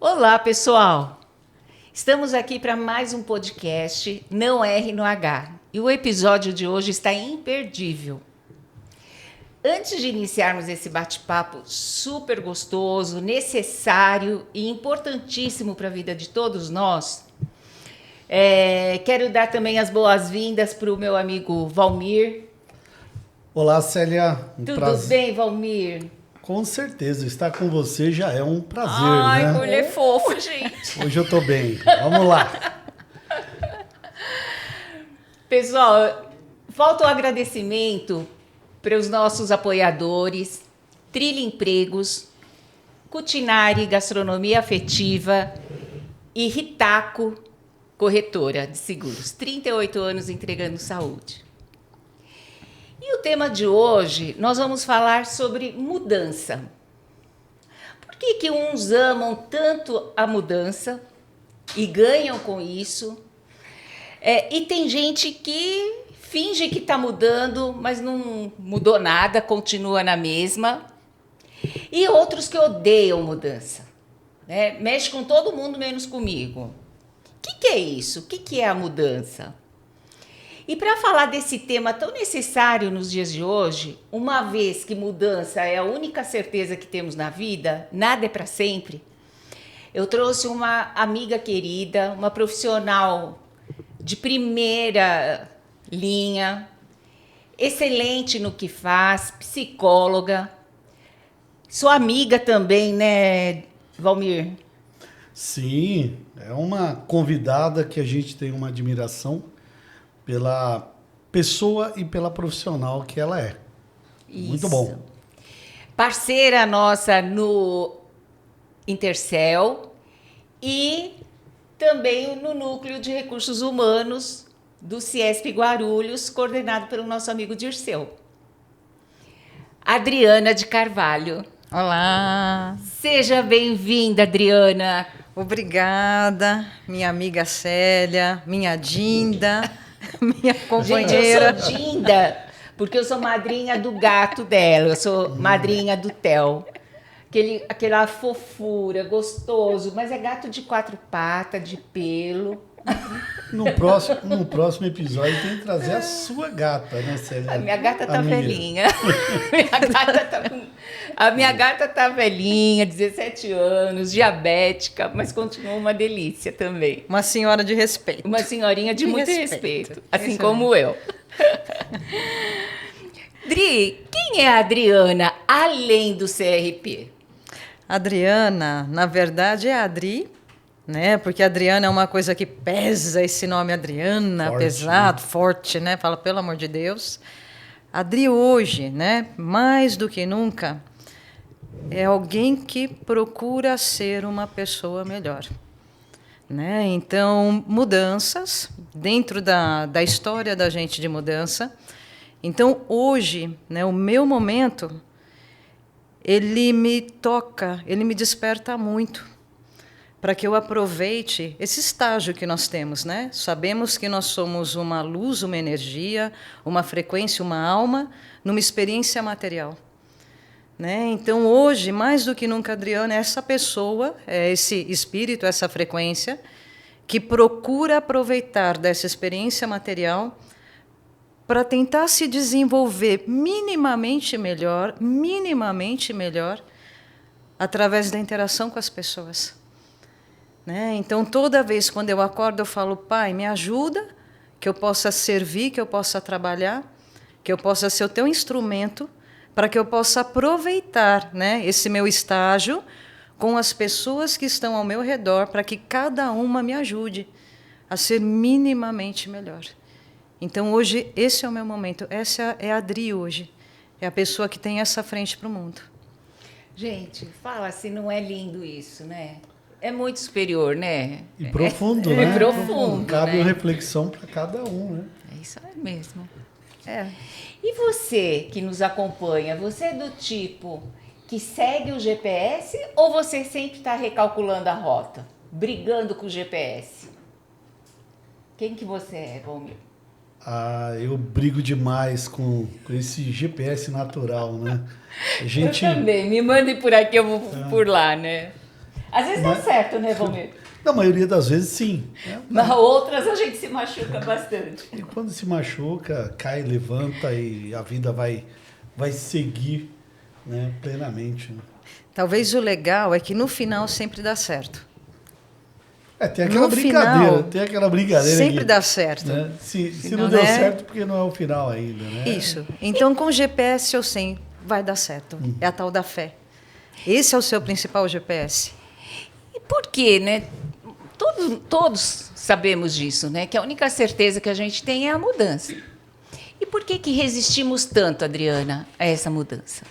Olá, pessoal! Estamos aqui para mais um podcast Não Erre no H. E o episódio de hoje está imperdível. Antes de iniciarmos esse bate-papo super gostoso, necessário e importantíssimo para a vida de todos nós, quero dar também as boas-vindas para o meu amigo Valmir. Olá, Célia. Tudo bem, Valmir? Com certeza, estar com você já é um prazer, Ai, né? Ai, como ele é fofo, gente. Hoje eu tô bem. Vamos lá. Pessoal, falta o agradecimento para os nossos apoiadores, Trilha Empregos, Cutinari Gastronomia Afetiva e Ritaco Corretora de Seguros. 38 anos entregando saúde. E o tema de hoje, nós vamos falar sobre mudança. Por que uns amam tanto a mudança e ganham com isso? E tem gente que finge que está mudando, mas não mudou nada, continua na mesma. E outros que odeiam mudança. Né? Mexe com todo mundo, menos comigo. O que é isso? O que é a mudança? E para falar desse tema tão necessário nos dias de hoje, uma vez que mudança é a única certeza que temos na vida, nada é para sempre, eu trouxe uma amiga querida, uma profissional de primeira linha, excelente no que faz, psicóloga, sua amiga também, né, Valmir? Sim, é uma convidada que a gente tem uma admiração pela pessoa e pela profissional que ela é. Isso. Muito bom. Parceira nossa no Intercel e também no Núcleo de Recursos Humanos do Ciesp Guarulhos, coordenado pelo nosso amigo Dirceu. Adriana de Carvalho. Olá! Seja bem-vinda, Adriana. Obrigada, minha amiga Célia, minha Dinda, minha companheira. Gente, eu sou Dinda, porque eu sou madrinha do gato dela, eu sou madrinha do Theo. Aquela fofura, gostoso, mas é gato de 4 patas, de pelo. No próximo episódio tem que trazer a sua gata, né, Célia? A minha gata tá velhinha. A minha gata tá velhinha, 17 anos, diabética, mas continua uma delícia também. Uma senhora de respeito. Uma senhorinha de muito respeito, assim como eu. Dri, quem é a Adriana, além do CRP? Adriana, na verdade, é a Adri, né? Porque Adriana é uma coisa que pesa, esse nome Adriana, forte, pesado, né? Forte, né? Fala, pelo amor de Deus. Adri hoje, né? Mais do que nunca, é alguém que procura ser uma pessoa melhor. Né? Então, mudanças, dentro da história da gente de mudança. Então, hoje, né, o meu momento, ele me toca, ele me desperta muito, para que eu aproveite esse estágio que nós temos. Né? Sabemos que nós somos uma luz, uma energia, uma frequência, uma alma, numa experiência material. Né? Então, hoje, mais do que nunca, Adriana é essa pessoa, é esse espírito, essa frequência, que procura aproveitar dessa experiência material para tentar se desenvolver minimamente melhor, através da interação com as pessoas. Né? Então, toda vez quando eu acordo, eu falo, Pai, me ajuda, que eu possa servir, que eu possa trabalhar, que eu possa ser o teu instrumento, para que eu possa aproveitar, né, esse meu estágio com as pessoas que estão ao meu redor, para que cada uma me ajude a ser minimamente melhor. Então, hoje, esse é o meu momento. Essa é a Adri hoje. É a pessoa que tem essa frente para o mundo. Gente, fala se não é lindo isso, né? É muito superior, né? E profundo, né? É profundo, cabe né? uma reflexão para cada um, né? É isso aí mesmo. É. E você que nos acompanha, você é do tipo que segue o GPS ou você sempre está recalculando a rota, brigando com o GPS? Quem que você é, Valmir? Eu brigo demais com esse GPS natural, né? A gente, Eu também, me mandem por aqui, eu vou por lá, né? Às vezes dá certo, né, Valmir? Na maioria das vezes, sim. Né? Mas outras a gente se machuca bastante. E quando se machuca, cai, levanta e a vida vai seguir, né, plenamente. Né? Talvez o legal é que no final sempre dá certo. Tem aquela brincadeira. Sempre aqui, dá certo. né? Se não deu certo, porque não é o final ainda, né? Isso. Então, com GPS ou sem, vai dar certo. É a tal da fé. Esse é o seu principal GPS. E por quê, né? Todos sabemos disso, né? Que a única certeza que a gente tem é a mudança. E por que resistimos tanto, Adriana, a essa mudança?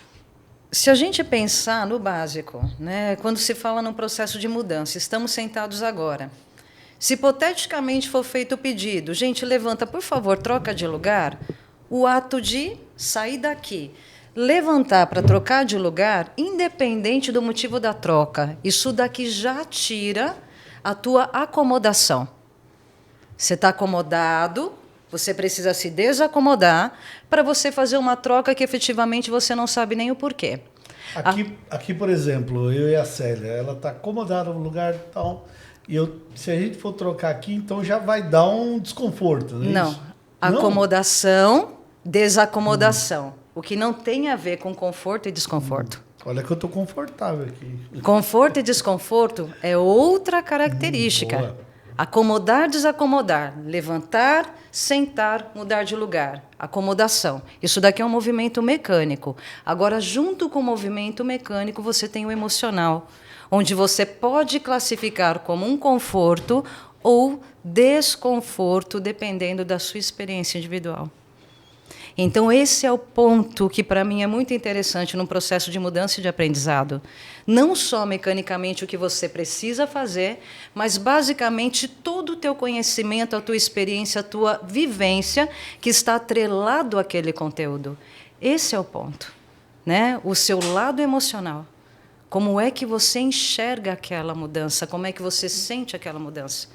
Se a gente pensar no básico, né, quando se fala num processo de mudança, estamos sentados agora. Se hipoteticamente for feito o pedido, gente, levanta, por favor, troca de lugar, o ato de sair daqui, levantar para trocar de lugar, independente do motivo da troca, isso daqui já tira a tua acomodação. Você está acomodado, você precisa se desacomodar para você fazer uma troca que efetivamente você não sabe nem o porquê. Aqui, por exemplo, eu e a Célia, ela está acomodada no lugar tal, e se a gente for trocar aqui, então já vai dar um desconforto, não é Não. isso? Acomodação, desacomodação. O que não tem a ver com conforto e desconforto. Olha que eu estou confortável aqui. Conforto e desconforto é outra característica. Boa. Acomodar, desacomodar, levantar, sentar, mudar de lugar. Acomodação. Isso daqui é um movimento mecânico. Agora, junto com o movimento mecânico, você tem o emocional, onde você pode classificar como um conforto ou desconforto, dependendo da sua experiência individual. Então, esse é o ponto que, para mim, é muito interessante no processo de mudança e de aprendizado. Não só mecanicamente o que você precisa fazer, mas, basicamente, todo o teu conhecimento, a tua experiência, a tua vivência, que está atrelado àquele conteúdo. Esse é o ponto, né? O seu lado emocional. Como é que você enxerga aquela mudança? Como é que você sente aquela mudança?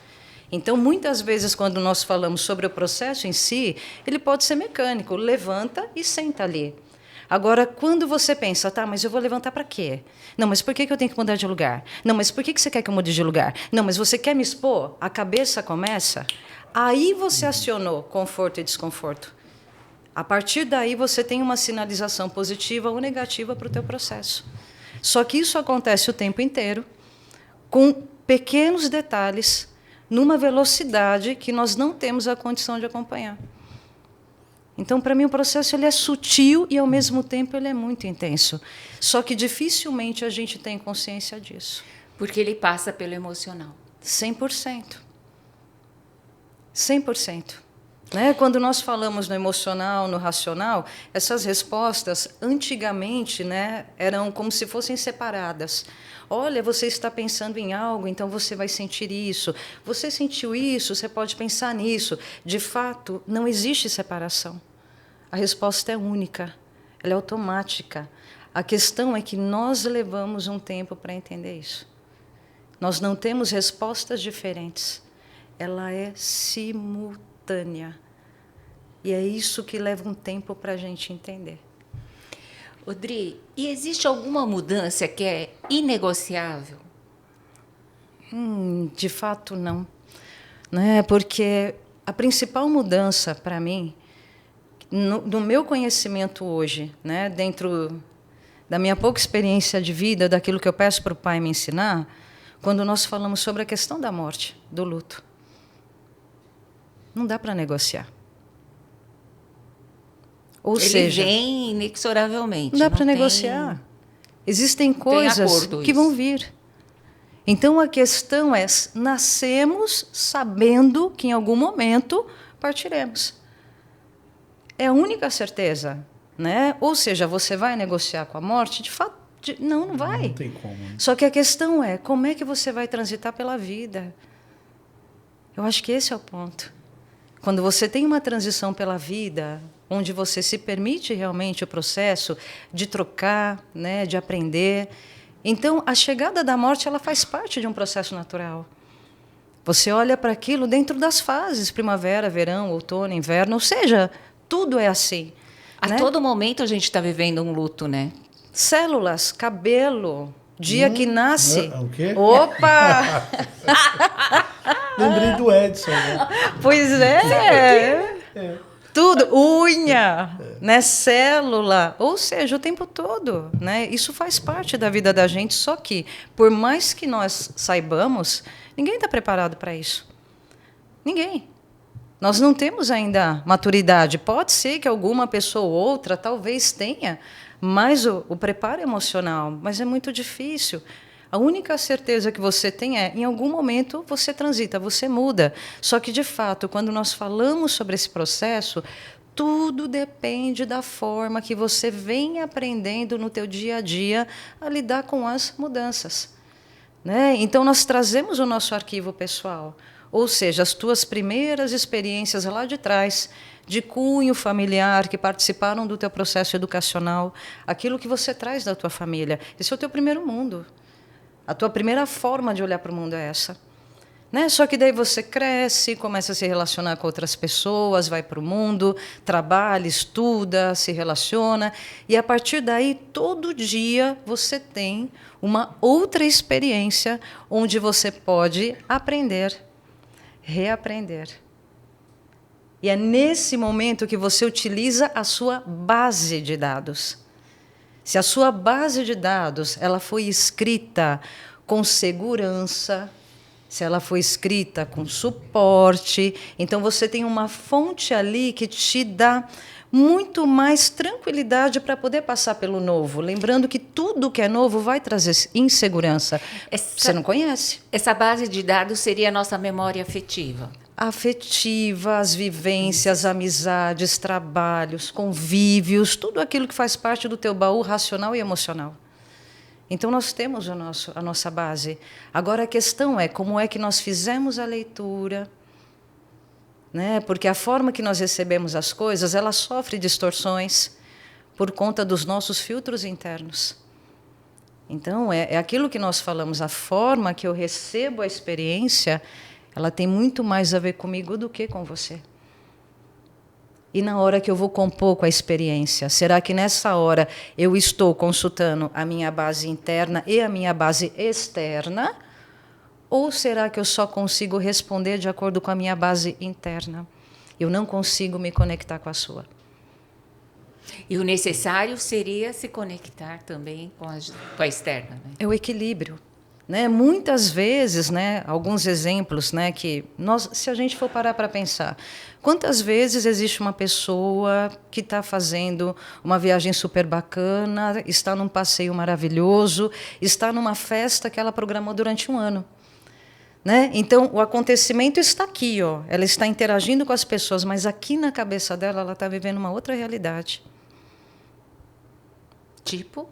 Então, muitas vezes, quando nós falamos sobre o processo em si, ele pode ser mecânico, levanta e senta ali. Agora, quando você pensa, tá, mas eu vou levantar para quê? Não, mas por que eu tenho que mudar de lugar? Não, mas por que você quer que eu mude de lugar? Não, mas você quer me expor? A cabeça começa. Aí você acionou conforto e desconforto. A partir daí, você tem uma sinalização positiva ou negativa para o teu processo. Só que isso acontece o tempo inteiro, com pequenos detalhes, numa velocidade que nós não temos a condição de acompanhar. Então, para mim, o processo ele é sutil e, ao mesmo tempo, ele é muito intenso. Só que dificilmente a gente tem consciência disso. Porque ele passa pelo emocional. 100%. 100%. Né? Quando nós falamos no emocional, no racional, essas respostas, antigamente, né, eram como se fossem separadas. Olha, você está pensando em algo, então você vai sentir isso. Você sentiu isso, você pode pensar nisso. De fato, não existe separação. A resposta é única, ela é automática. A questão é que nós levamos um tempo para entender isso. Nós não temos respostas diferentes. Ela é simultânea. E é isso que leva um tempo para a gente entender. Odri, e existe alguma mudança que é inegociável? De fato, não. Né? Porque a principal mudança, para mim, no meu conhecimento hoje, né, dentro da minha pouca experiência de vida, daquilo que eu peço para o Pai me ensinar, quando nós falamos sobre a questão da morte, do luto, não dá para negociar. Ou seja, ele vem inexoravelmente. Não dá para negociar. Existem coisas que vão vir. Então, a questão é, nascemos sabendo que em algum momento partiremos. É a única certeza. Né? Ou seja, você vai negociar com a morte? De fato, não vai. Não tem como. Né? Só que a questão é, como é que você vai transitar pela vida? Eu acho que esse é o ponto. Quando você tem uma transição pela vida, onde você se permite realmente o processo de trocar, né, de aprender. Então, a chegada da morte ela faz parte de um processo natural. Você olha para aquilo dentro das fases, primavera, verão, outono, inverno, ou seja, tudo é assim. A todo momento a gente está vivendo um luto, né? Células, cabelo, dia que nasce. O quê? Opa! Lembrei do Edson, né? Pois é. Tudo, unha, né, célula, ou seja, o tempo todo, né? Isso faz parte da vida da gente, só que, por mais que nós saibamos, ninguém está preparado para isso. Ninguém. Nós não temos ainda maturidade. Pode ser que alguma pessoa ou outra talvez tenha, mas o preparo emocional, mas é muito difícil. A única certeza que você tem é, em algum momento, você transita, você muda. Só que, de fato, quando nós falamos sobre esse processo, tudo depende da forma que você vem aprendendo no teu dia a dia a lidar com as mudanças. Né? Então, nós trazemos o nosso arquivo pessoal, ou seja, as tuas primeiras experiências lá de trás, de cunho familiar, que participaram do teu processo educacional, aquilo que você traz da tua família. Esse é o teu primeiro mundo. A tua primeira forma de olhar para o mundo é essa. Né? Só que daí você cresce, começa a se relacionar com outras pessoas, vai para o mundo, trabalha, estuda, se relaciona, e a partir daí, todo dia, você tem uma outra experiência onde você pode aprender, reaprender. E é nesse momento que você utiliza a sua base de dados. Se a sua base de dados ela foi escrita com segurança, se ela foi escrita com suporte, então você tem uma fonte ali que te dá muito mais tranquilidade para poder passar pelo novo. Lembrando que tudo que é novo vai trazer insegurança. Você não conhece. Essa base de dados seria a nossa memória afetiva. Afetiva, as vivências, amizades, trabalhos, convívios, tudo aquilo que faz parte do teu baú racional e emocional. Então, nós temos a nossa base. Agora, a questão é como é que nós fizemos a leitura, né? Porque a forma que nós recebemos as coisas, ela sofre distorções por conta dos nossos filtros internos. Então, é aquilo que nós falamos, a forma que eu recebo a experiência, ela tem muito mais a ver comigo do que com você. E na hora que eu vou compor com a experiência, será que nessa hora eu estou consultando a minha base interna e a minha base externa? Ou será que eu só consigo responder de acordo com a minha base interna? Eu não consigo me conectar com a sua. E o necessário seria se conectar também com a externa. Né? É o equilíbrio. Né? Muitas vezes, né, alguns exemplos, né, que nós, se a gente for parar para pensar, quantas vezes existe uma pessoa que está fazendo uma viagem super bacana, está num passeio maravilhoso, está numa festa que ela programou durante um ano. Né? Então, o acontecimento está aqui, ó, ela está interagindo com as pessoas, mas aqui na cabeça dela, ela está vivendo uma outra realidade. Tipo?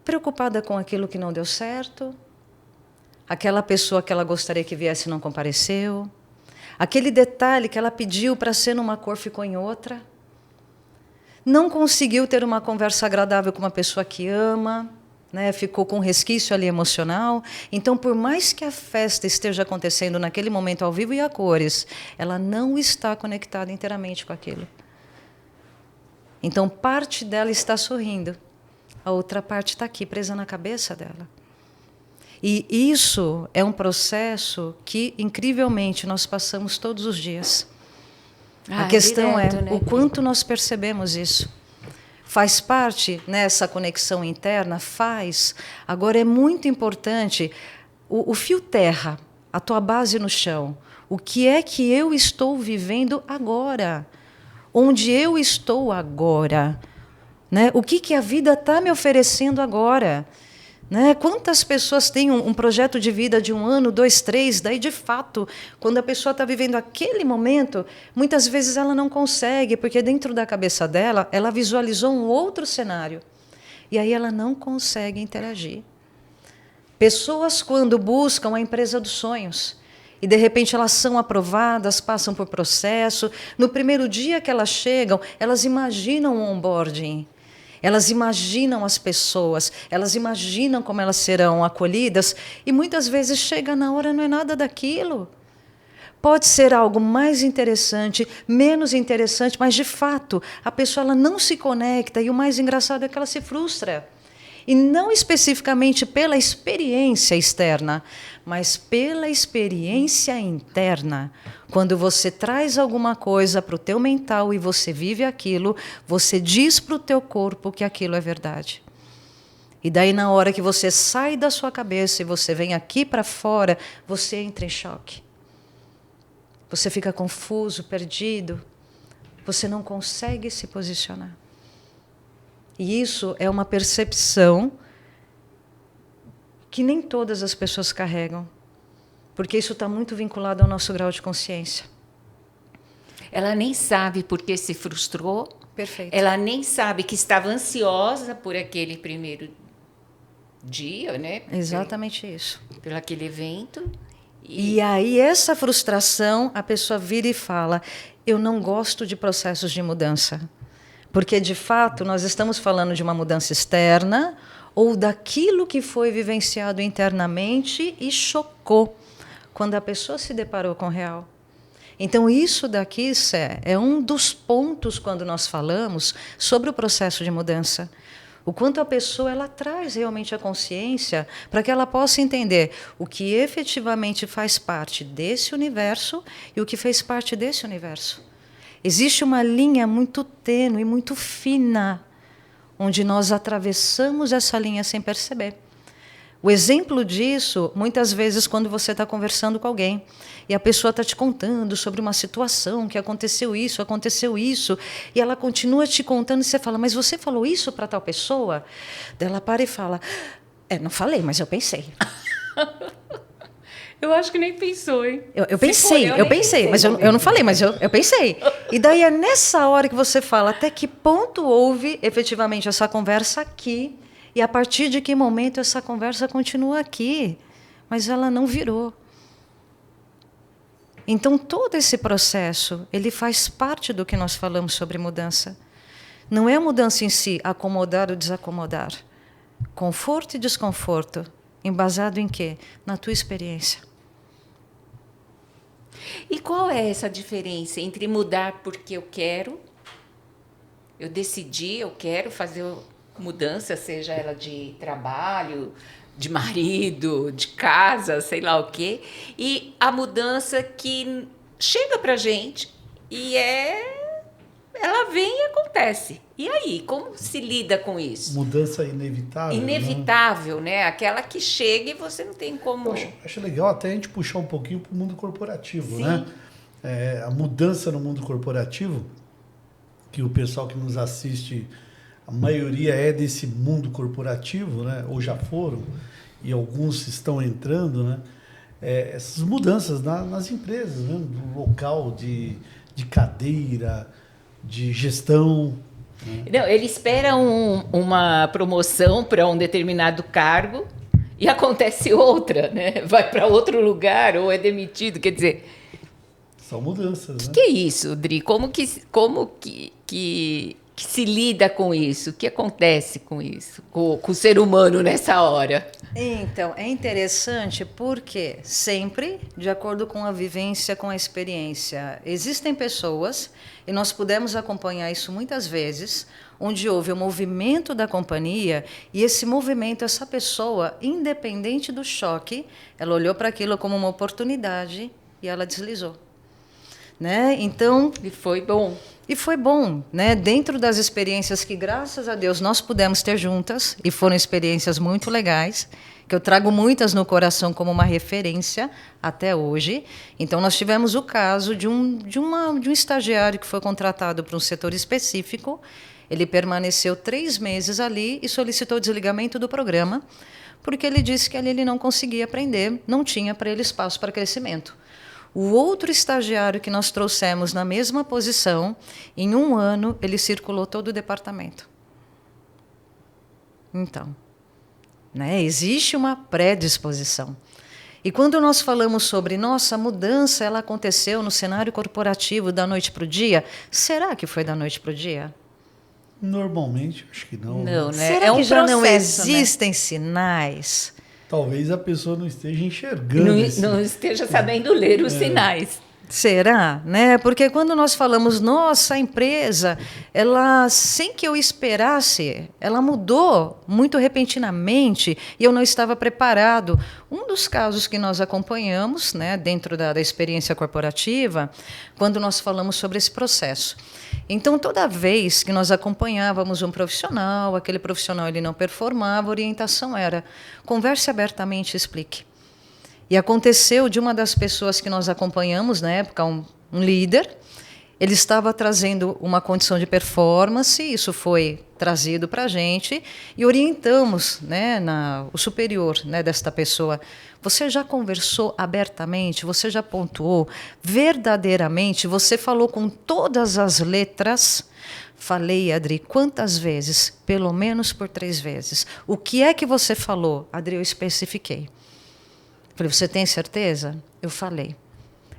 Preocupada com aquilo que não deu certo, aquela pessoa que ela gostaria que viesse não compareceu, aquele detalhe que ela pediu para ser numa cor ficou em outra, não conseguiu ter uma conversa agradável com uma pessoa que ama, né, ficou com um resquício ali emocional. Então, por mais que a festa esteja acontecendo naquele momento ao vivo e a cores, ela não está conectada inteiramente com aquilo. Então, parte dela está sorrindo. A outra parte está aqui, presa na cabeça dela. E isso é um processo que, incrivelmente, nós passamos todos os dias. A questão direto, é né? o quanto nós percebemos isso. Faz parte nessa conexão interna? Faz. Agora, é muito importante o fio terra, a tua base no chão. O que é que eu estou vivendo agora? Onde eu estou agora? Né? O que a vida está me oferecendo agora? Né? Quantas pessoas têm um projeto de vida de 1 ano, 2, 3, daí, de fato, quando a pessoa está vivendo aquele momento, muitas vezes ela não consegue, porque dentro da cabeça dela, ela visualizou um outro cenário. E aí ela não consegue interagir. Pessoas, quando buscam a empresa dos sonhos, e, de repente, elas são aprovadas, passam por processo, no primeiro dia que elas chegam, elas imaginam um onboarding. Elas imaginam as pessoas, elas imaginam como elas serão acolhidas e muitas vezes chega na hora não é nada daquilo. Pode ser algo mais interessante, menos interessante, mas de fato a pessoa ela não se conecta e o mais engraçado é que ela se frustra. E não especificamente pela experiência externa, mas pela experiência interna. Quando você traz alguma coisa para o teu mental e você vive aquilo, você diz para o teu corpo que aquilo é verdade. E daí, na hora que você sai da sua cabeça e você vem aqui para fora, você entra em choque. Você fica confuso, perdido. Você não consegue se posicionar. E isso é uma percepção que nem todas as pessoas carregam, porque isso está muito vinculado ao nosso grau de consciência. Ela nem sabe por que se frustrou. Perfeito. Ela nem sabe que estava ansiosa por aquele primeiro dia, né? Exatamente isso. Pelo aquele evento. E aí, essa frustração, a pessoa vira e fala: eu não gosto de processos de mudança. Porque, de fato, nós estamos falando de uma mudança externa ou daquilo que foi vivenciado internamente e chocou quando a pessoa se deparou com o real. Então, isso daqui, Sé, é um dos pontos quando nós falamos sobre o processo de mudança. O quanto a pessoa ela traz realmente a consciência para que ela possa entender o que efetivamente faz parte desse universo e o que fez parte desse universo. Existe uma linha muito tênue, muito fina, onde nós atravessamos essa linha sem perceber. O exemplo disso, muitas vezes, quando você está conversando com alguém e a pessoa está te contando sobre uma situação que aconteceu isso, e ela continua te contando e você fala: mas você falou isso para tal pessoa? Daí ela para e fala: não falei, mas eu pensei. Eu acho que nem pensou, hein? Eu pensei, mas eu não falei, mas eu pensei. E daí é nessa hora que você fala até que ponto houve efetivamente essa conversa aqui e a partir de que momento essa conversa continua aqui, mas ela não virou. Então, todo esse processo, ele faz parte do que nós falamos sobre mudança. Não é a mudança em si, acomodar ou desacomodar. Conforto e desconforto, embasado em quê? Na tua experiência. E qual é essa diferença entre mudar porque eu quero, eu decidi, eu quero fazer mudança, seja ela de trabalho, de marido, de casa, sei lá o quê, e a mudança que chega pra gente e ela vem e acontece. E aí, como se lida com isso? Mudança inevitável. Inevitável, né? Aquela que chega e você não tem como... Acho legal até a gente puxar um pouquinho para o mundo corporativo, Sim. né? A mudança no mundo corporativo, que o pessoal que nos assiste, a maioria é desse mundo corporativo, né? Ou já foram, e alguns estão entrando, né? Essas mudanças nas empresas, né? No local de cadeira, de gestão. Não, ele espera uma promoção para um determinado cargo e acontece outra, né? Vai para outro lugar ou é demitido, quer dizer... São mudanças, né? O que é isso, Dri? Como que se lida com isso? O que acontece com isso, com o ser humano nessa hora? Então, é interessante porque sempre, de acordo com a vivência, com a experiência, existem pessoas, e nós pudemos acompanhar isso muitas vezes, onde houve o movimento da companhia e esse movimento, essa pessoa, independente do choque, ela olhou para aquilo como uma oportunidade e ela deslizou. Né? Então, E foi bom. E foi bom, né? Dentro das experiências que, graças a Deus, nós pudemos ter juntas, e foram experiências muito legais, que eu trago muitas no coração como uma referência até hoje. Então, nós tivemos o caso de um estagiário que foi contratado para um setor específico. Ele permaneceu 3 meses ali e solicitou o desligamento do programa, porque ele disse que ali ele não conseguia aprender, não tinha para ele espaço para crescimento. O outro estagiário que nós trouxemos na mesma posição, em 1 ano, ele circulou todo o departamento. Então, né, existe uma predisposição. E quando nós falamos sobre nossa mudança, ela aconteceu no cenário corporativo da noite para o dia, será que foi da noite para o dia? Normalmente, acho que não. Não, né? Será É um que já não processo, né? existem sinais? Talvez a pessoa não esteja enxergando Não, esse... não esteja sabendo ler os sinais. Será? Né? Porque quando nós falamos, nossa, a empresa, ela, sem que eu esperasse, ela mudou muito repentinamente e eu não estava preparado. Um dos casos que nós acompanhamos, né, dentro da experiência corporativa, quando nós falamos sobre esse processo. Então, toda vez que nós acompanhávamos um profissional, aquele profissional ele não performava, a orientação era: converse abertamente e explique. E aconteceu de uma das pessoas que nós acompanhamos na época, um líder, ele estava trazendo uma condição de performance, isso foi trazido para a gente, e orientamos, né, o superior, né, desta pessoa. Você já conversou abertamente? Você já pontuou? Verdadeiramente, você falou com todas as letras? Falei, Adri, quantas vezes? Pelo menos por 3 vezes. O que é que você falou? Adri, eu especifiquei. Falei, você tem certeza? Eu falei.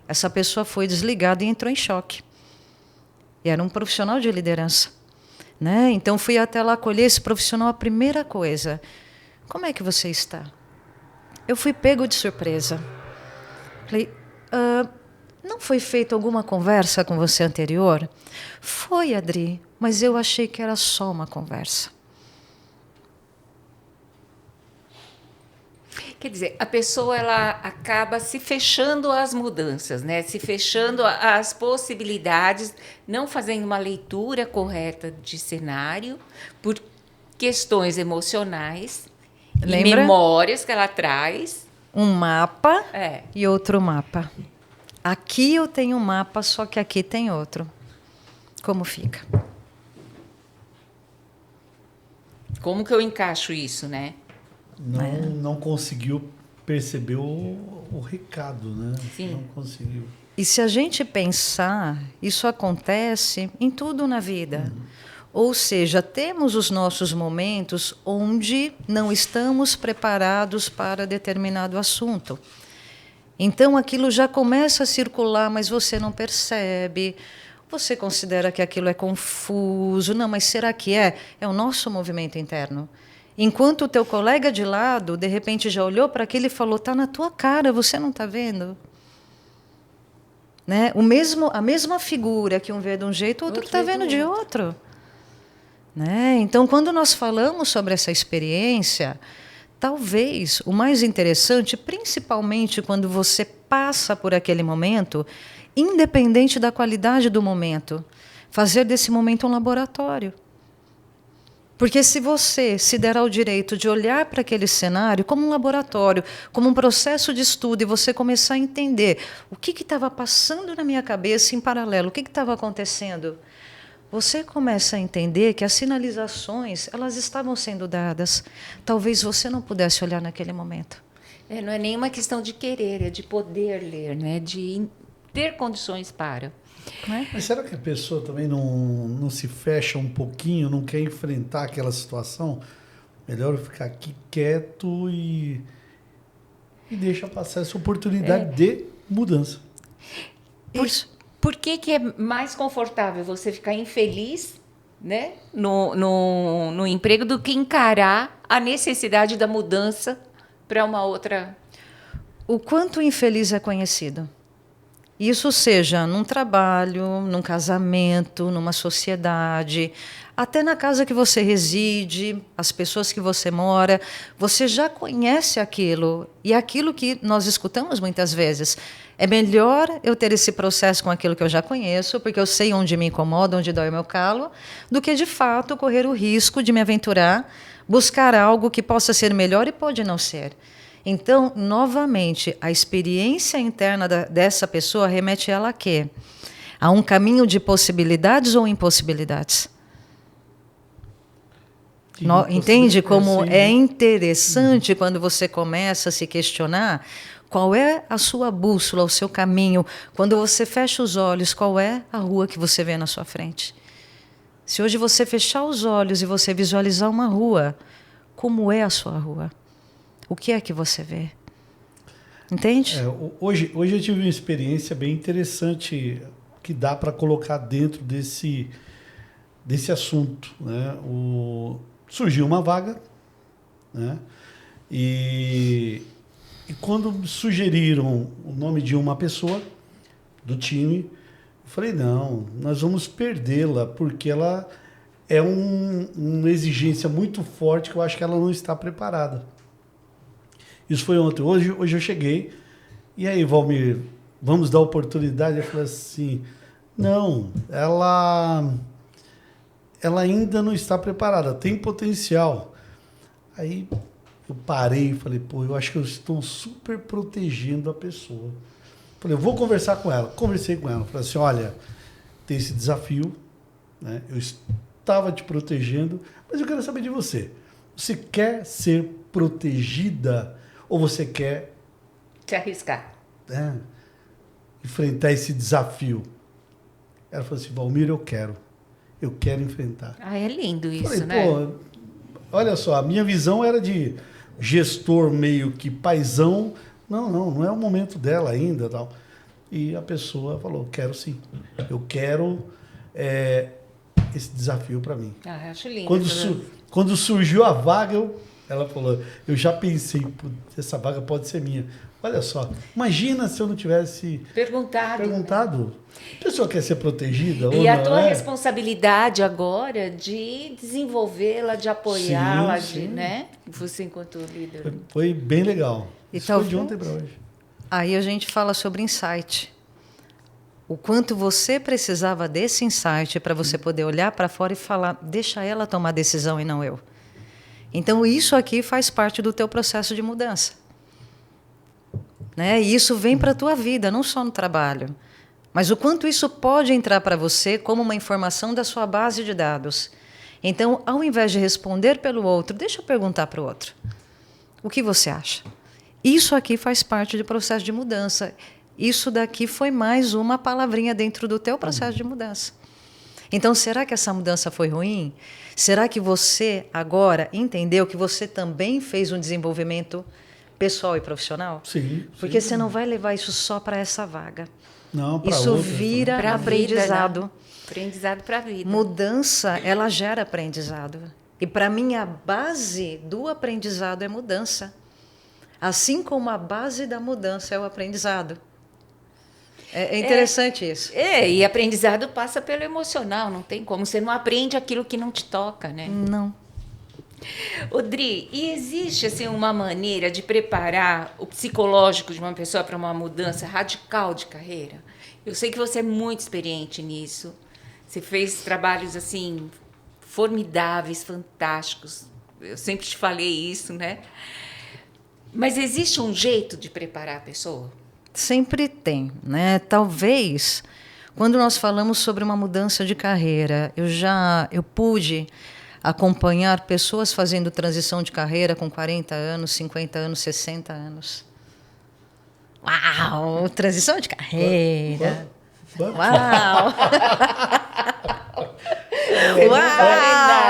Essa pessoa foi desligada e entrou em choque. E era um profissional de liderança. Né? Então, fui até lá acolher esse profissional. A primeira coisa, como é que você está? Eu fui pego de surpresa. Falei, não foi feita alguma conversa com você anterior? Foi, Adri, mas eu achei que era só uma conversa. Quer dizer, a pessoa ela acaba se fechando às mudanças, né? Se fechando às possibilidades, não fazendo uma leitura correta de cenário, por questões emocionais e memórias que ela traz. Um mapa e outro mapa. Aqui eu tenho um mapa, só que aqui tem outro. Como fica? Como que eu encaixo isso, né? Não conseguiu perceber o recado, né? Sim. Não conseguiu. E se a gente pensar, isso acontece em tudo na vida. Ou seja, temos os nossos momentos onde não estamos preparados para determinado assunto. Então, aquilo já começa a circular, mas você não percebe. Você considera que aquilo é confuso. Não, mas será que é? É o nosso movimento interno. Enquanto o teu colega de lado, de repente, já olhou para aquilo e falou, está na tua cara, você não está vendo? Né? A mesma figura que um vê de um jeito, o outro está vendo de outro. Né? Então, quando nós falamos sobre essa experiência, talvez o mais interessante, principalmente quando você passa por aquele momento, independente da qualidade do momento, fazer desse momento um laboratório. Porque se você se der ao direito de olhar para aquele cenário como um laboratório, como um processo de estudo, e você começar a entender o que estava passando na minha cabeça em paralelo, o que estava acontecendo, você começa a entender que as sinalizações elas estavam sendo dadas. Talvez você não pudesse olhar naquele momento. Não é nenhuma questão de querer, é de poder ler, né? De ter condições para. Mas será que a pessoa também não se fecha um pouquinho, não quer enfrentar aquela situação? Melhor eu ficar aqui quieto e deixa passar essa oportunidade de mudança. Isso. Por que é mais confortável você ficar infeliz, né, no emprego do que encarar a necessidade da mudança para uma outra? O quanto infeliz é conhecido. Isso seja num trabalho, num casamento, numa sociedade, até na casa que você reside, as pessoas que você mora, você já conhece aquilo. E aquilo que nós escutamos muitas vezes. É melhor eu ter esse processo com aquilo que eu já conheço, porque eu sei onde me incomoda, onde dói o meu calo, do que, de fato, correr o risco de me aventurar, buscar algo que possa ser melhor e pode não ser. Então, novamente, a experiência interna dessa pessoa remete ela a quê? A um caminho de possibilidades ou impossibilidades? Entende como é interessante quando você começa a se questionar qual é a sua bússola, o seu caminho? Quando você fecha os olhos, qual é a rua que você vê na sua frente? Se hoje você fechar os olhos e você visualizar uma rua, como é a sua rua? O que é que você vê? Entende? Hoje eu tive uma experiência bem interessante que dá para colocar dentro desse assunto, né? Surgiu uma vaga, né? E quando sugeriram o nome de uma pessoa do time, eu falei, não, nós vamos perdê-la, porque ela é uma exigência muito forte que eu acho que ela não está preparada. Isso foi ontem. Hoje eu cheguei, e aí, Valmir, vamos dar oportunidade? Eu falei assim, não, ela ainda não está preparada, tem potencial. Aí eu parei e falei, pô, eu acho que eu estou super protegendo a pessoa. Falei, eu vou conversar com ela. Conversei com ela, falei assim, olha, tem esse desafio, né? Eu estava te protegendo, mas eu quero saber de você. Você quer ser protegida ou você quer Se arriscar. enfrentar esse desafio? Ela falou assim, Valmir, eu quero enfrentar. Ah, é lindo isso, Falei, né? pô, olha só, a minha visão era de gestor meio que paizão. Não é o momento dela ainda, tal. E a pessoa falou, quero sim. Eu quero esse desafio para mim. Ah, acho lindo. Quando surgiu a vaga, ela falou, eu já pensei, essa vaga pode ser minha. Olha só, imagina se eu não tivesse perguntado. A pessoa quer ser protegida? E ou a não, tua né? responsabilidade agora de desenvolvê-la, de apoiá-la, Sim. né? Você enquanto líder. Foi bem legal. E Isso foi de ontem para hoje. Aí a gente fala sobre insight. O quanto você precisava desse insight para você poder olhar para fora e falar, deixa ela tomar decisão e não eu. Então, isso aqui faz parte do teu processo de mudança. Né? E isso vem para a tua vida, não só no trabalho. Mas o quanto isso pode entrar para você como uma informação da sua base de dados. Então, ao invés de responder pelo outro, deixa eu perguntar para o outro. O que você acha? Isso aqui faz parte do processo de mudança. Isso daqui foi mais uma palavrinha dentro do teu processo de mudança. Então, será que essa mudança foi ruim? Será que você agora entendeu que você também fez um desenvolvimento pessoal e profissional? Sim. Porque você não vai levar isso só para essa vaga. Não, para isso outras, vira Pra aprendizado. vida, né? Aprendizado para a vida. Mudança, ela gera aprendizado. E para mim, a base do aprendizado é mudança. Assim como a base da mudança é o aprendizado. É interessante isso. E aprendizado passa pelo emocional, não tem como. Você não aprende aquilo que não te toca, né? Não. Odri, e existe assim uma maneira de preparar o psicológico de uma pessoa para uma mudança radical de carreira? Eu sei que você é muito experiente nisso. Você fez trabalhos assim formidáveis, fantásticos. Eu sempre te falei isso, né? Mas existe um jeito de preparar a pessoa? Sempre tem, né? Talvez, quando nós falamos sobre uma mudança de carreira, eu pude acompanhar pessoas fazendo transição de carreira com 40 anos, 50 anos, 60 anos. Uau! Transição de carreira! Uau! Uau!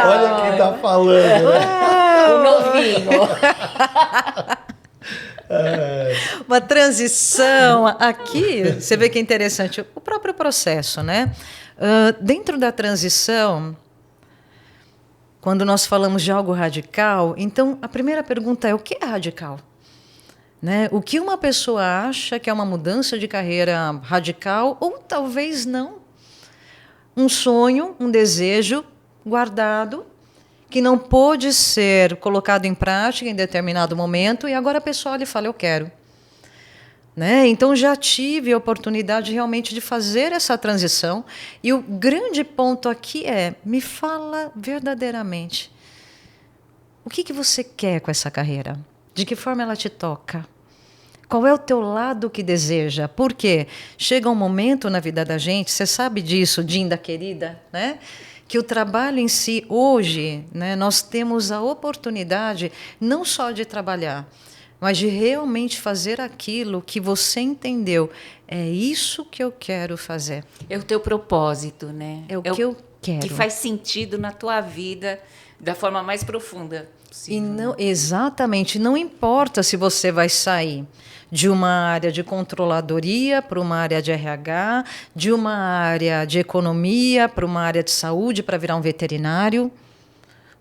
Olha quem está falando. Né? O novinho. Uma transição. Aqui, você vê que é interessante, o próprio processo, né? Dentro da transição, quando nós falamos de algo radical, então a primeira pergunta é: o que é radical? Né? O que uma pessoa acha que é uma mudança de carreira radical, ou talvez não. Um sonho, um desejo guardado, que não pôde ser colocado em prática em determinado momento, e agora a pessoa olha e fala, eu quero. Né? Então, já tive a oportunidade realmente de fazer essa transição, e o grande ponto aqui é, me fala verdadeiramente, o que você quer com essa carreira? De que forma ela te toca? Qual é o teu lado que deseja? Por quê? Chega um momento na vida da gente, você sabe disso, Dinda querida, né? Que o trabalho em si, hoje, né, nós temos a oportunidade não só de trabalhar, mas de realmente fazer aquilo que você entendeu. É isso que eu quero fazer. É o teu propósito, né? É o que eu quero. Que faz sentido na tua vida da forma mais profunda possível. E não, exatamente, não importa se você vai sair de uma área de controladoria para uma área de RH, de uma área de economia para uma área de saúde para virar um veterinário.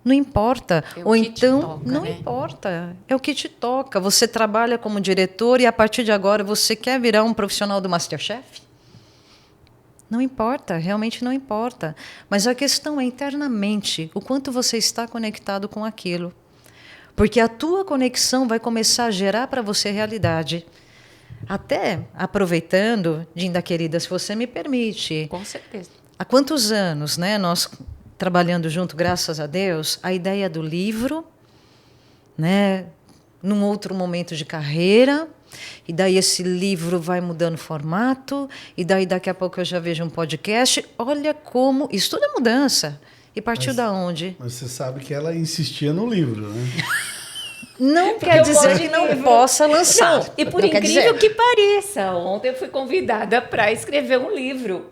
Não importa. Ou então, toca, não importa. É o que te toca. Você trabalha como diretor e, a partir de agora, você quer virar um profissional do MasterChef? Não importa, realmente não importa. Mas a questão é internamente, o quanto você está conectado com aquilo. Porque a tua conexão vai começar a gerar para você realidade. Até, aproveitando, Dinda querida, se você me permite. Com certeza. Há quantos anos, né, nós trabalhando junto, graças a Deus, a ideia do livro, né, num outro momento de carreira, e daí esse livro vai mudando formato, e daí daqui a pouco eu já vejo um podcast. Olha como... Isso tudo é mudança. E partiu da onde? Mas você sabe que ela insistia no livro, né? Não quer dizer que não possa lançar. Não, e por incrível que pareça, ontem eu fui convidada para escrever um livro.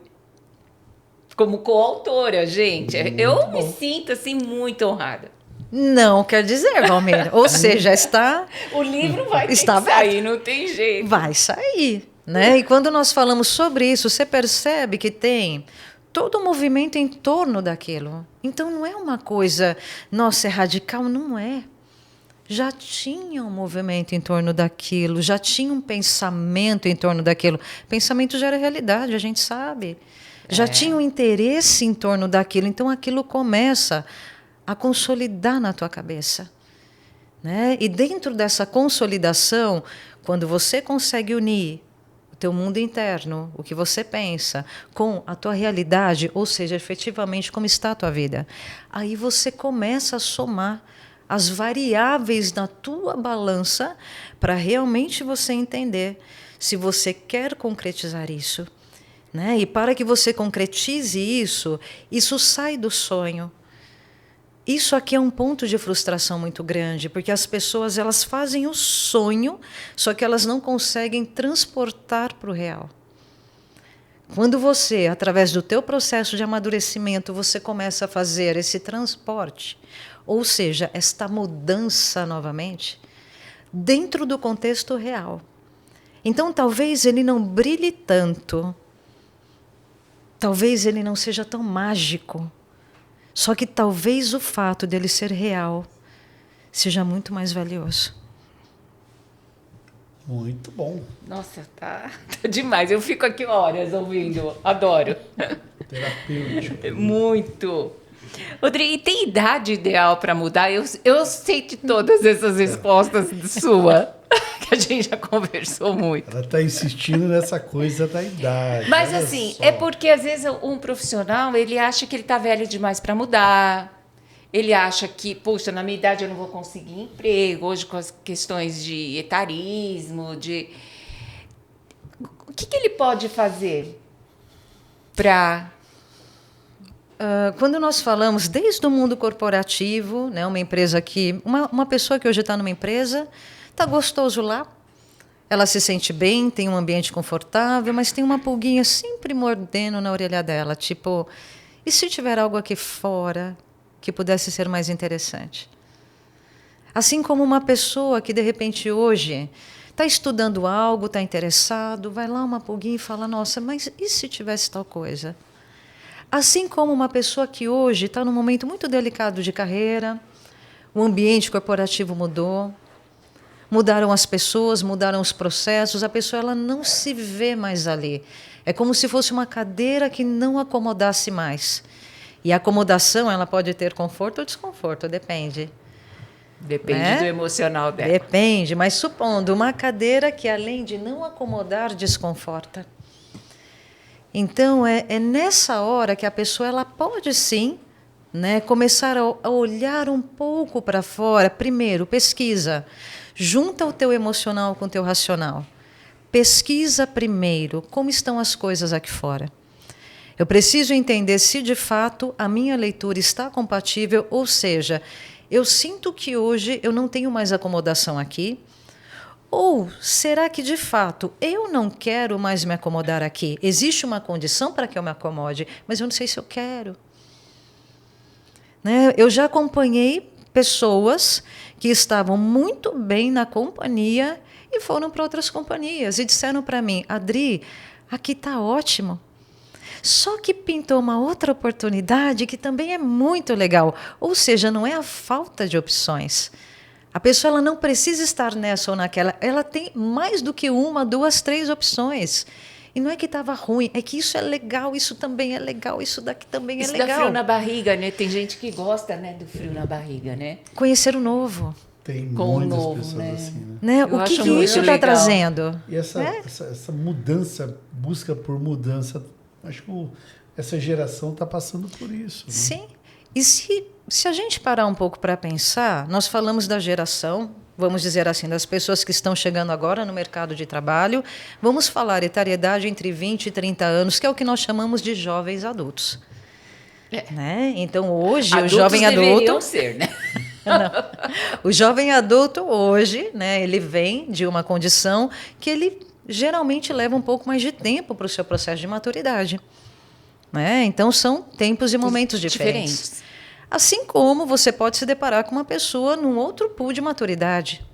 Como coautora, gente. Eu me sinto assim muito honrada. Não quer dizer, Valmeira. Ou seja, está... O livro vai ter que sair, não tem jeito. Vai sair, né? E quando nós falamos sobre isso, você percebe que tem todo um movimento em torno daquilo. Então, não é uma coisa, nossa, é radical, não é. Já tinha um movimento em torno daquilo, já tinha um pensamento em torno daquilo. Pensamento gera realidade, a gente sabe. Já tinha um interesse em torno daquilo, então aquilo começa a consolidar na tua cabeça, né? E dentro dessa consolidação, quando você consegue unir o teu mundo interno, o que você pensa, com a tua realidade, ou seja, efetivamente como está a tua vida, aí você começa a somar as variáveis na tua balança para realmente você entender se você quer concretizar isso, né? E para que você concretize isso, isso sai do sonho. Isso aqui é um ponto de frustração muito grande, porque as pessoas elas fazem o sonho, só que elas não conseguem transportar para o real. Quando você, através do teu processo de amadurecimento, você começa a fazer esse transporte, ou seja, esta mudança novamente, dentro do contexto real. Então, talvez ele não brilhe tanto, talvez ele não seja tão mágico, só que talvez o fato dele ser real seja muito mais valioso. Muito bom. Nossa, tá demais. Eu fico aqui horas ouvindo. Adoro. Terapêutico. Muito. Rodrigo, e tem idade ideal para mudar? Eu sei de todas essas respostas sua, que a gente já conversou muito. Ela está insistindo nessa coisa da idade. Mas assim, é porque às vezes um profissional, ele acha que ele está velho demais para mudar. Ele acha que, puxa, na minha idade eu não vou conseguir emprego. Hoje com as questões de etarismo, de... O que ele pode fazer para... Quando nós falamos desde o mundo corporativo, né, uma empresa que... Uma pessoa que hoje está numa empresa, está gostoso lá, ela se sente bem, tem um ambiente confortável, mas tem uma pulguinha sempre mordendo na orelha dela, tipo, e se tiver algo aqui fora que pudesse ser mais interessante? Assim como uma pessoa que, de repente, hoje está estudando algo, está interessado, vai lá uma pulguinha e fala, nossa, mas e se tivesse tal coisa? Assim como uma pessoa que hoje está num momento muito delicado de carreira, o ambiente corporativo mudou, mudaram as pessoas, mudaram os processos, a pessoa ela não se vê mais ali. É como se fosse uma cadeira que não acomodasse mais. E a acomodação ela pode ter conforto ou desconforto, depende. Depende, né? do emocional dela. Depende, mas supondo uma cadeira que, além de não acomodar, desconforta. Então, é nessa hora que a pessoa ela pode, sim, né, começar a olhar um pouco para fora. Primeiro, pesquisa. Junta o teu emocional com o teu racional. Pesquisa primeiro como estão as coisas aqui fora. Eu preciso entender se, de fato, a minha leitura está compatível, ou seja, eu sinto que hoje eu não tenho mais acomodação aqui, ou será que, de fato, eu não quero mais me acomodar aqui? Existe uma condição para que eu me acomode, mas eu não sei se eu quero. Né? Eu já acompanhei pessoas que estavam muito bem na companhia e foram para outras companhias e disseram para mim, Adri, aqui está ótimo. Só que pintou uma outra oportunidade que também é muito legal. Ou seja, não é a falta de opções. A pessoa ela não precisa estar nessa ou naquela. Ela tem mais do que uma, duas, três opções. E não é que estava ruim, é que isso é legal, isso também é legal, isso daqui também é legal. Isso dá frio na barriga, né? Tem gente que gosta, né, do frio na barriga, né? Conhecer o novo. Tem Com muitas novo, pessoas né? assim, né? Né? Eu O que, acho que muito isso está legal. trazendo? E essa mudança, busca por mudança, acho que essa geração está passando por isso. Né? Sim. E se a gente parar um pouco para pensar, nós falamos da geração, vamos dizer assim, das pessoas que estão chegando agora no mercado de trabalho, vamos falar etariedade entre 20 e 30 anos, que é o que nós chamamos de jovens adultos. Né? Então, hoje, Adultos o jovem deveriam adulto... ser, né? O jovem adulto hoje, né, ele vem de uma condição que ele geralmente leva um pouco mais de tempo para o seu processo de maturidade. Né? Então, são tempos e momentos diferentes. Assim como você pode se deparar com uma pessoa num outro pool de maturidade.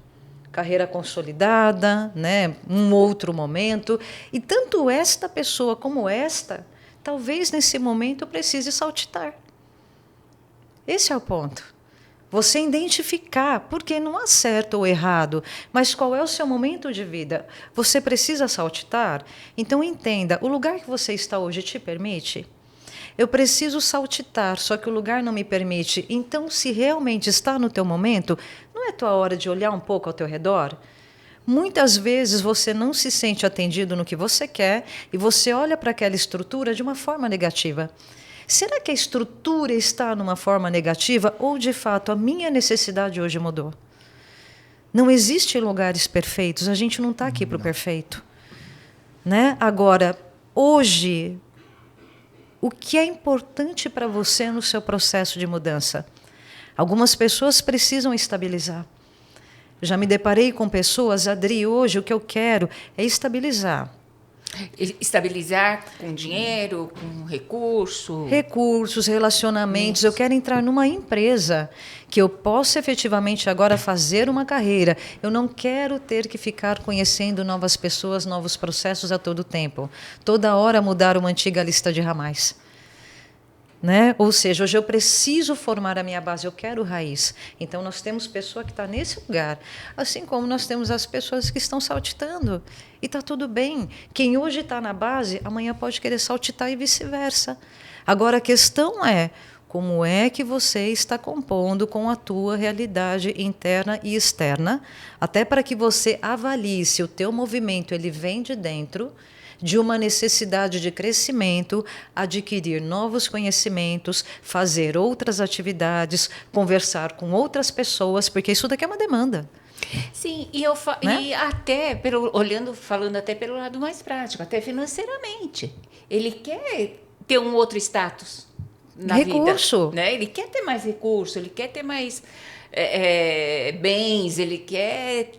Carreira consolidada, né, um outro momento. E tanto esta pessoa como esta, talvez nesse momento precise saltitar. Esse é o ponto. Você identificar, porque não há certo ou errado, mas qual é o seu momento de vida. Você precisa saltitar? Então entenda, o lugar que você está hoje te permite? Eu preciso saltitar, só que o lugar não me permite. Então, se realmente está no teu momento, não é tua hora de olhar um pouco ao teu redor? Muitas vezes você não se sente atendido no que você quer e você olha para aquela estrutura de uma forma negativa. Será que a estrutura está numa forma negativa ou, de fato, a minha necessidade hoje mudou? Não existem lugares perfeitos, a gente não está aqui para o perfeito. Né? Agora, hoje, o que é importante para você no seu processo de mudança? Algumas pessoas precisam estabilizar. Já me deparei com pessoas, Adri, hoje o que eu quero é estabilizar. Estabilizar com dinheiro, com recurso. Recursos, relacionamentos. Eu quero entrar numa empresa que eu possa efetivamente agora fazer uma carreira. Eu não quero ter que ficar conhecendo novas pessoas, novos processos a todo tempo. Toda hora mudar uma antiga lista de ramais. Né? Ou seja, hoje eu preciso formar a minha base, eu quero raiz. Então, nós temos pessoa que está nesse lugar, assim como nós temos as pessoas que estão saltitando. E está tudo bem. Quem hoje está na base, amanhã pode querer saltitar e vice-versa. Agora, a questão é, como é que você está compondo com a tua realidade interna e externa, até para que você avalie se o teu movimento ele vem de dentro, de uma necessidade de crescimento, adquirir novos conhecimentos, fazer outras atividades, conversar com outras pessoas, porque isso daqui é uma demanda. Sim, Né? e até falando até pelo lado mais prático, até financeiramente. Ele quer ter um outro status na Recurso. vida, né? Ele quer ter mais recurso, ele quer ter mais bens, ele quer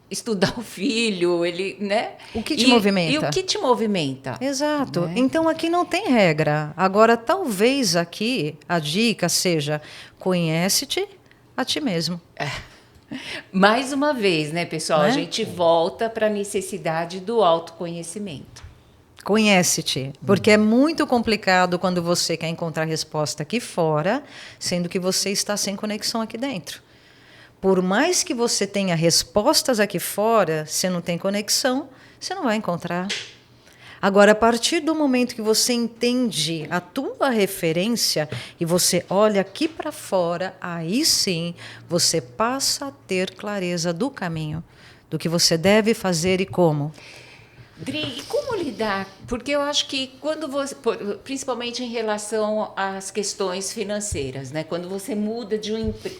estudar o filho, ele, né? O que te movimenta? E o que te movimenta? Exato. Né? Então, aqui não tem regra. Agora, talvez aqui a dica seja conhece-te a ti mesmo. Mais uma vez, né, pessoal? Né? A gente volta para a necessidade do autoconhecimento. Conhece-te. Porque é muito complicado quando você quer encontrar resposta aqui fora, sendo que você está sem conexão aqui dentro. Por mais que você tenha respostas aqui fora, se não tem conexão, você não vai encontrar. Agora, a partir do momento que você entende a tua referência e você olha aqui para fora, aí sim você passa a ter clareza do caminho, do que você deve fazer e como. Dri, e como lidar? Porque eu acho que quando você, principalmente em relação às questões financeiras, né? Quando você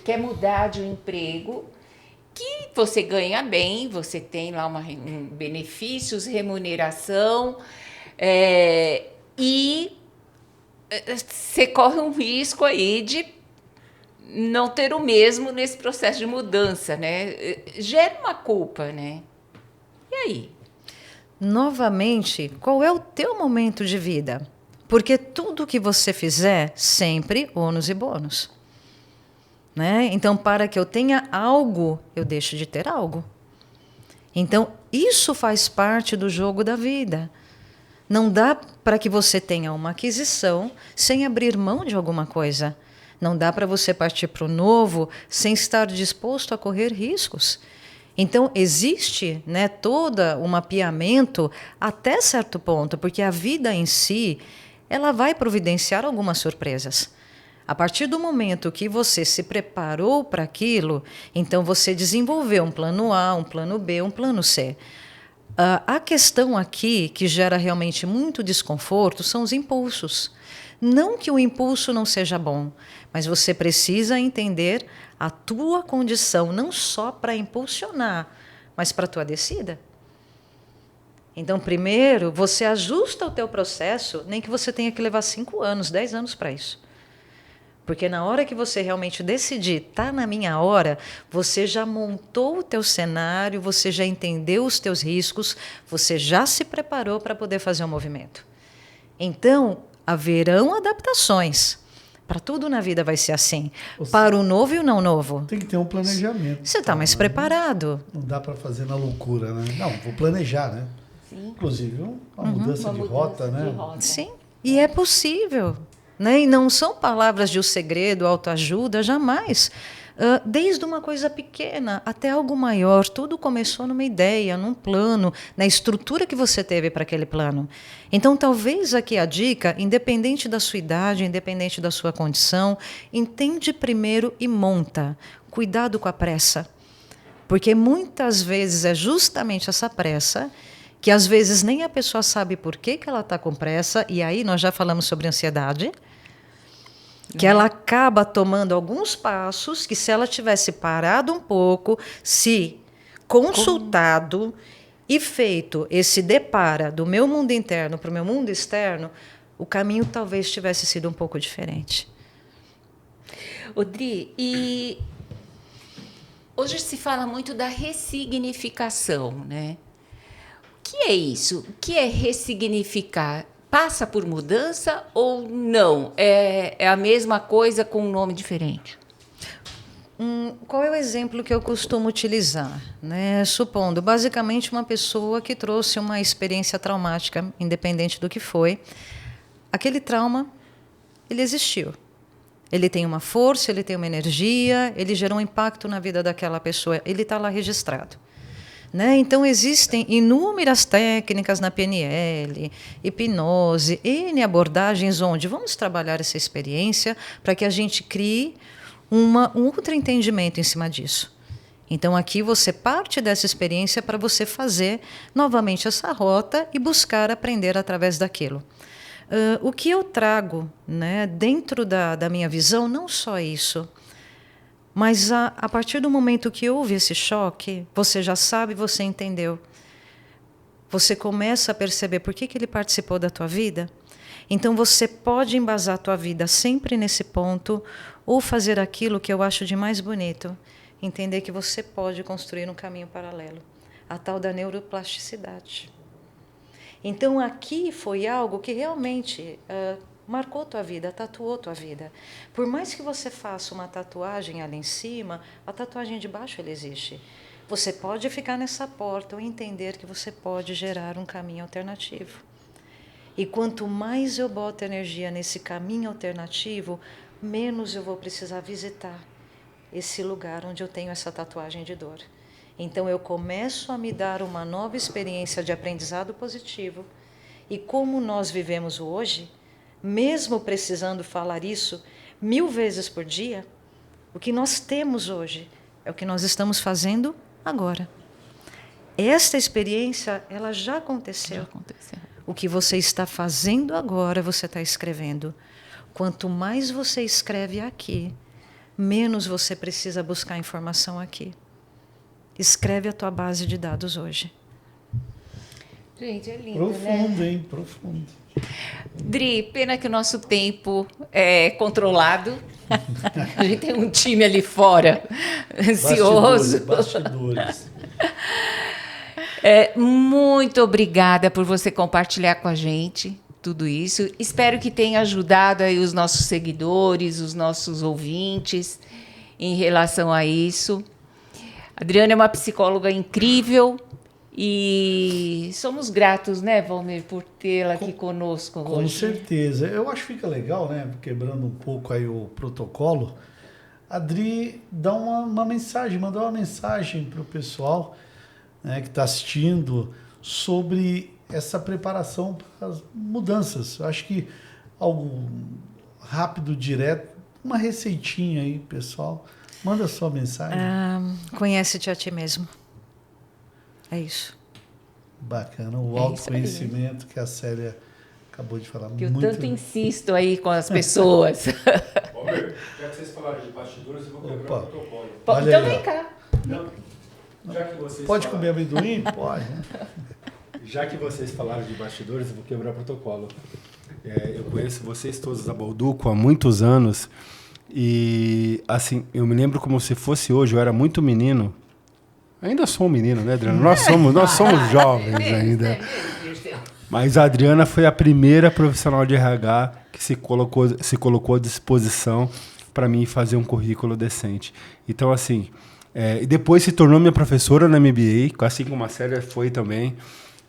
quer mudar de um emprego, que você ganha bem, você tem lá benefícios, remuneração, e você corre um risco aí de não ter o mesmo nesse processo de mudança, né? Gera uma culpa, né? E aí? Novamente, qual é o teu momento de vida? Porque tudo que você fizer, sempre ônus e bônus. né? Então, para que eu tenha algo, eu deixo de ter algo. Então, isso faz parte do jogo da vida. Não dá para que você tenha uma aquisição sem abrir mão de alguma coisa. Não dá para você partir para o novo sem estar disposto a correr riscos. Então, existe, né, todo um mapeamento até certo ponto, porque a vida em si, ela vai providenciar algumas surpresas. A partir do momento que você se preparou para aquilo, então você desenvolveu um plano A, um plano B, um plano C. A questão aqui, que gera realmente muito desconforto, são os impulsos. Não que o impulso não seja bom, mas você precisa entender a tua condição, não só para impulsionar, mas para a tua descida. Então, primeiro, você ajusta o teu processo, nem que você tenha que levar 5 anos, 10 anos para isso. Porque na hora que você realmente decidir, tá na minha hora, você já montou o teu cenário, você já entendeu os teus riscos, você já se preparou para poder fazer o movimento. Então, haverão adaptações. Para tudo na vida vai ser assim. Para o novo e o não novo. Tem que ter um planejamento. Você está mais preparado. Não dá para fazer na loucura, né? Não, vou planejar, né? Sim. Inclusive, uma mudança de rota, né? Sim, e é possível. Né? E não são palavras de o segredo, autoajuda, jamais. Desde uma coisa pequena até algo maior, tudo começou numa ideia, num plano, na estrutura que você teve para aquele plano. Então, talvez aqui a dica, independente da sua idade, independente da sua condição, entende primeiro e monta. Cuidado com a pressa. Porque muitas vezes é justamente essa pressa que às vezes nem a pessoa sabe por que ela está com pressa, e aí nós já falamos sobre ansiedade, que ela acaba tomando alguns passos que se ela tivesse parado um pouco, se consultado e feito esse depara do meu mundo interno para o meu mundo externo, o caminho talvez tivesse sido um pouco diferente. Odri, e hoje se fala muito da ressignificação, né? O que é isso? O que é ressignificar? Passa por mudança ou não? É a mesma coisa com um nome diferente? Qual é o exemplo que eu costumo utilizar? Né? Supondo, basicamente, uma pessoa que trouxe uma experiência traumática, independente do que foi. Aquele trauma, ele existiu. Ele tem uma força, ele tem uma energia, ele gerou um impacto na vida daquela pessoa. Ele está lá registrado. Né? Então, existem inúmeras técnicas na PNL, hipnose, N abordagens onde vamos trabalhar essa experiência para que a gente crie um outro entendimento em cima disso. Então, aqui você parte dessa experiência para você fazer novamente essa rota e buscar aprender através daquilo. O que eu trago, né, dentro da minha visão, não só isso, mas a partir do momento que houve esse choque, você já sabe, você entendeu. Você começa a perceber por que ele participou da tua vida. Então você pode embasar a tua vida sempre nesse ponto, ou fazer aquilo que eu acho de mais bonito, entender que você pode construir um caminho paralelo, a tal da neuroplasticidade. Então aqui foi algo que realmente marcou tua vida, tatuou tua vida. Por mais que você faça uma tatuagem ali em cima, a tatuagem de baixo ela existe. Você pode ficar nessa porta ou entender que você pode gerar um caminho alternativo. E quanto mais eu boto energia nesse caminho alternativo, menos eu vou precisar visitar esse lugar onde eu tenho essa tatuagem de dor. Então eu começo a me dar uma nova experiência de aprendizado positivo. E como nós vivemos hoje, mesmo precisando falar isso 1000 vezes por dia, o que nós temos hoje é o que nós estamos fazendo agora. Esta experiência, ela já aconteceu. O que você está fazendo agora, você está escrevendo. Quanto mais você escreve aqui, menos você precisa buscar informação aqui. Escreve a tua base de dados hoje. Gente, é lindo, Profundo, né? hein? Profundo. Dri, pena que o nosso tempo é controlado. A gente tem um time ali fora, ansioso. Bastidores. Muito obrigada por você compartilhar com a gente tudo isso. Espero que tenha ajudado aí os nossos seguidores, os nossos ouvintes. em relação a isso. A Adriana é uma psicóloga incrível e somos gratos, né, Valmir, por tê-la aqui conosco hoje. Com certeza. Eu acho que fica legal, né, quebrando um pouco aí o protocolo, a Adri dá uma mensagem, mandou uma mensagem para o pessoal, né, que está assistindo sobre essa preparação para as mudanças. Eu acho que algo rápido, direto, uma receitinha aí, pessoal. Manda sua mensagem. Conhece-te a ti mesmo. É isso. Bacana, o autoconhecimento que a Célia acabou de falar. Que eu tanto insisto aí com as pessoas. Valmir, já que vocês falaram de bastidores, eu vou quebrar o protocolo. Então vem cá. Não. Já que vocês Pode comer amendoim? Pode. Né? Já que vocês falaram de bastidores, eu vou quebrar o protocolo. Eu conheço vocês todos da Bolduco há muitos anos e, assim, eu me lembro como se fosse hoje, eu era muito menino. Ainda sou um menino, né, Adriana? Nós somos jovens ainda. Mas a Adriana foi a primeira profissional de RH que se colocou à disposição para mim fazer um currículo decente. Então, assim, e depois se tornou minha professora na MBA, assim como a Célia foi também.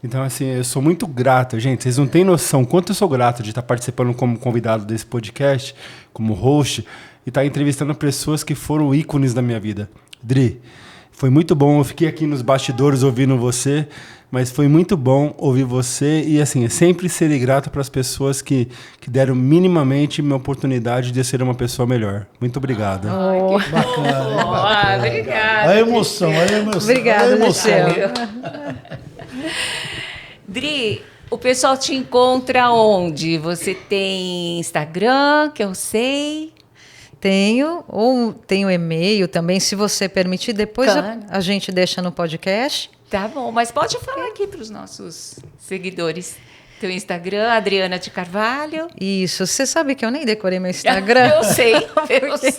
Então, assim, eu sou muito grato. Gente, vocês não têm noção quanto eu sou grato de estar participando como convidado desse podcast, como host, e estar entrevistando pessoas que foram ícones da minha vida. Dri, foi muito bom. Eu fiquei aqui nos bastidores ouvindo você, mas foi muito bom ouvir você. E, assim, sempre serei grato para as pessoas que deram minimamente minha oportunidade de ser uma pessoa melhor. Muito obrigado. Que bacana. Obrigada. A emoção. Obrigada, Michel. Dri, o pessoal te encontra onde? Você tem Instagram, que eu sei. Tenho e-mail também, se você permitir. Depois a gente deixa no podcast. Tá bom, mas pode falar aqui para os nossos seguidores. Teu Instagram, Adriana de Carvalho. Isso, você sabe que eu nem decorei meu Instagram. Eu sei.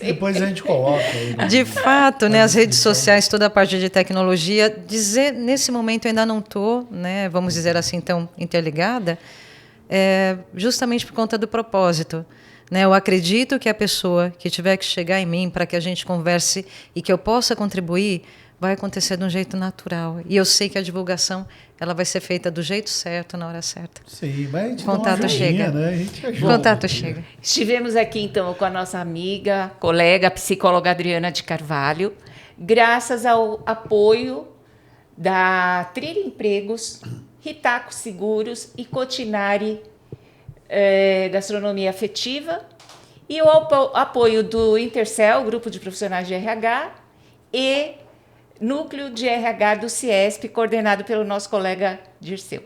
Depois a gente coloca aí. De fato, né, as redes sociais, toda a parte de tecnologia, nesse momento eu ainda não estou, né, vamos dizer assim, tão interligada, justamente por conta do propósito. Né, eu acredito que a pessoa que tiver que chegar em mim para que a gente converse e que eu possa contribuir, vai acontecer de um jeito natural. E eu sei que a divulgação ela vai ser feita do jeito certo, na hora certa. Sim, mas a gente contato chega. Né? A gente ajuda. Contato chega. Estivemos aqui, então, com a nossa amiga, colega, psicóloga Adriana de Carvalho, graças ao apoio da Trilha Empregos, Ritaco Seguros e Cotinari Gastronomia Afetiva, e o apoio do Intercel, Grupo de Profissionais de RH, e Núcleo de RH do CIESP, coordenado pelo nosso colega Dirceu.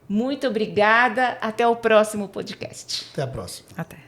Muito obrigada. Até o próximo podcast. Até a próxima. Até.